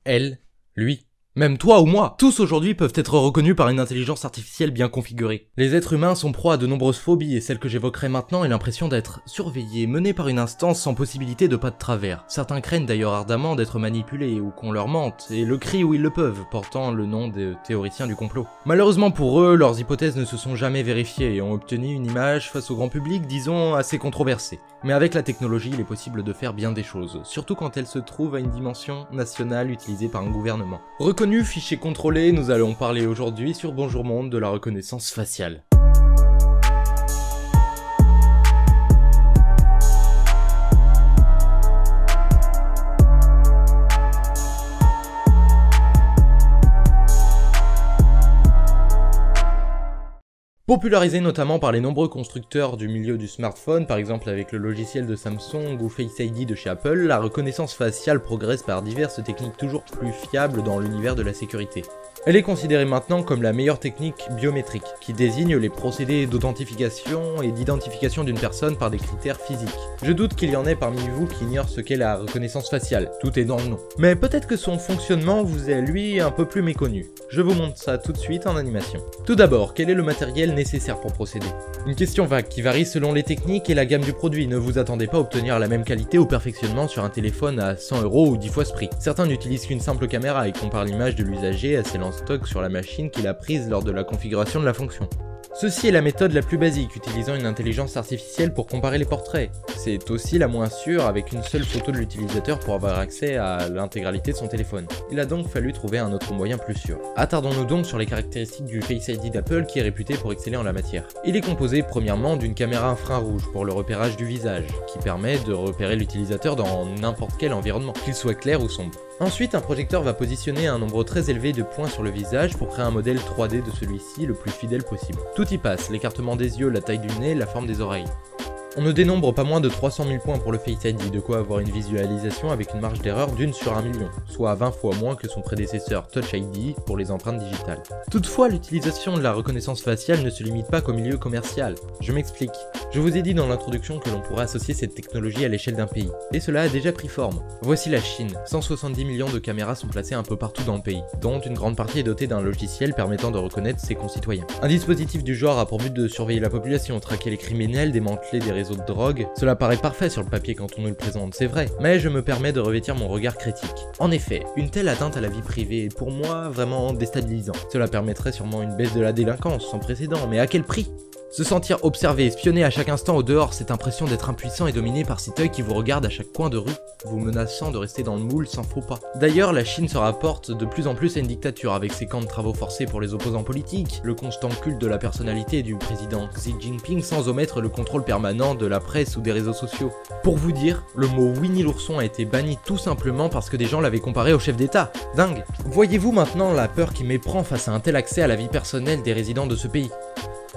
elle, lui. Même toi ou moi, tous aujourd'hui peuvent être reconnus par une intelligence artificielle bien configurée. Les êtres humains sont proies à de nombreuses phobies et celle que j'évoquerai maintenant est l'impression d'être surveillés, menés par une instance sans possibilité de pas de travers. Certains craignent d'ailleurs ardemment d'être manipulés ou qu'on leur mente et le crient où ils le peuvent, portant le nom de théoriciens du complot. Malheureusement pour eux, leurs hypothèses ne se sont jamais vérifiées et ont obtenu une image face au grand public, disons, assez controversée. Mais avec la technologie, il est possible de faire bien des choses, surtout quand elle se trouve à une dimension nationale utilisée par un gouvernement. Reconnu, fichier contrôlé, nous allons parler aujourd'hui sur Bonjour Monde de la reconnaissance faciale. Popularisé notamment par les nombreux constructeurs du milieu du smartphone, par exemple avec le logiciel de Samsung ou Face ID de chez Apple, la reconnaissance faciale progresse par diverses techniques toujours plus fiables dans l'univers de la sécurité. Elle est considérée maintenant comme la meilleure technique biométrique, qui désigne les procédés d'authentification et d'identification d'une personne par des critères physiques. Je doute qu'il y en ait parmi vous qui ignorent ce qu'est la reconnaissance faciale, tout est dans le nom. Mais peut-être que son fonctionnement vous est lui un peu plus méconnu. Je vous montre ça tout de suite en animation. Tout d'abord, quel est le matériel nécessaire pour procéder? Une question vague qui varie selon les techniques et la gamme du produit, ne vous attendez pas à obtenir la même qualité au perfectionnement sur un téléphone à 100 € ou 10 fois ce prix. Certains n'utilisent qu'une simple caméra et comparent l'image de l'usager à celle en stock sur la machine qu'il a prise lors de la configuration de la fonction. Ceci est la méthode la plus basique, utilisant une intelligence artificielle pour comparer les portraits. C'est aussi la moins sûre, avec une seule photo de l'utilisateur pour avoir accès à l'intégralité de son téléphone. Il a donc fallu trouver un autre moyen plus sûr. Attardons-nous donc sur les caractéristiques du Face ID d'Apple qui est réputé pour exceller en la matière. Il est composé premièrement d'une caméra infrarouge pour le repérage du visage, qui permet de repérer l'utilisateur dans n'importe quel environnement, qu'il soit clair ou sombre. Ensuite, un projecteur va positionner un nombre très élevé de points sur le visage pour créer un modèle 3D de celui-ci le plus fidèle possible. Tout y passe, l'écartement des yeux, la taille du nez, la forme des oreilles. On ne dénombre pas moins de 300 000 points pour le Face ID, de quoi avoir une visualisation avec une marge d'erreur d'1 sur 1 million, soit 20 fois moins que son prédécesseur Touch ID pour les empreintes digitales. Toutefois, l'utilisation de la reconnaissance faciale ne se limite pas qu'au milieu commercial. Je m'explique. Je vous ai dit dans l'introduction que l'on pourrait associer cette technologie à l'échelle d'un pays, et cela a déjà pris forme. Voici la Chine. 170 millions de caméras sont placées un peu partout dans le pays, dont une grande partie est dotée d'un logiciel permettant de reconnaître ses concitoyens. Un dispositif du genre a pour but de surveiller la population, traquer les criminels, démanteler des réseaux de drogue. Cela paraît parfait sur le papier quand on nous le présente, c'est vrai, mais je me permets de revêtir mon regard critique. En effet, une telle atteinte à la vie privée est pour moi vraiment déstabilisant. Cela permettrait sûrement une baisse de la délinquance sans précédent, mais à quel prix ? Se sentir observé, espionné à chaque instant au dehors, cette impression d'être impuissant et dominé par cet œil qui vous regarde à chaque coin de rue, vous menaçant de rester dans le moule sans faux pas. D'ailleurs, la Chine se rapporte de plus en plus à une dictature avec ses camps de travaux forcés pour les opposants politiques, le constant culte de la personnalité du président Xi Jinping sans omettre le contrôle permanent de la presse ou des réseaux sociaux. Pour vous dire, le mot Winnie l'ourson a été banni tout simplement parce que des gens l'avaient comparé au chef d'État. Dingue. Voyez-vous maintenant la peur qui m'éprend face à un tel accès à la vie personnelle des résidents de ce pays ?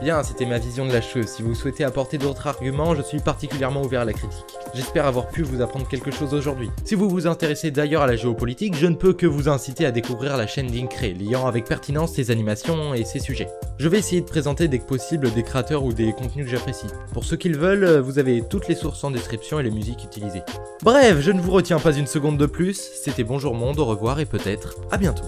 Bien, c'était ma vision de la chose. Si vous souhaitez apporter d'autres arguments, je suis particulièrement ouvert à la critique. J'espère avoir pu vous apprendre quelque chose aujourd'hui. Si vous vous intéressez d'ailleurs à la géopolitique, je ne peux que vous inciter à découvrir la chaîne Linkray, liant avec pertinence ses animations et ses sujets. Je vais essayer de présenter dès que possible des créateurs ou des contenus que j'apprécie. Pour ceux qui le veulent, vous avez toutes les sources en description et les musiques utilisées. Bref, je ne vous retiens pas une seconde de plus, c'était Bonjour Monde, au revoir et peut-être à bientôt.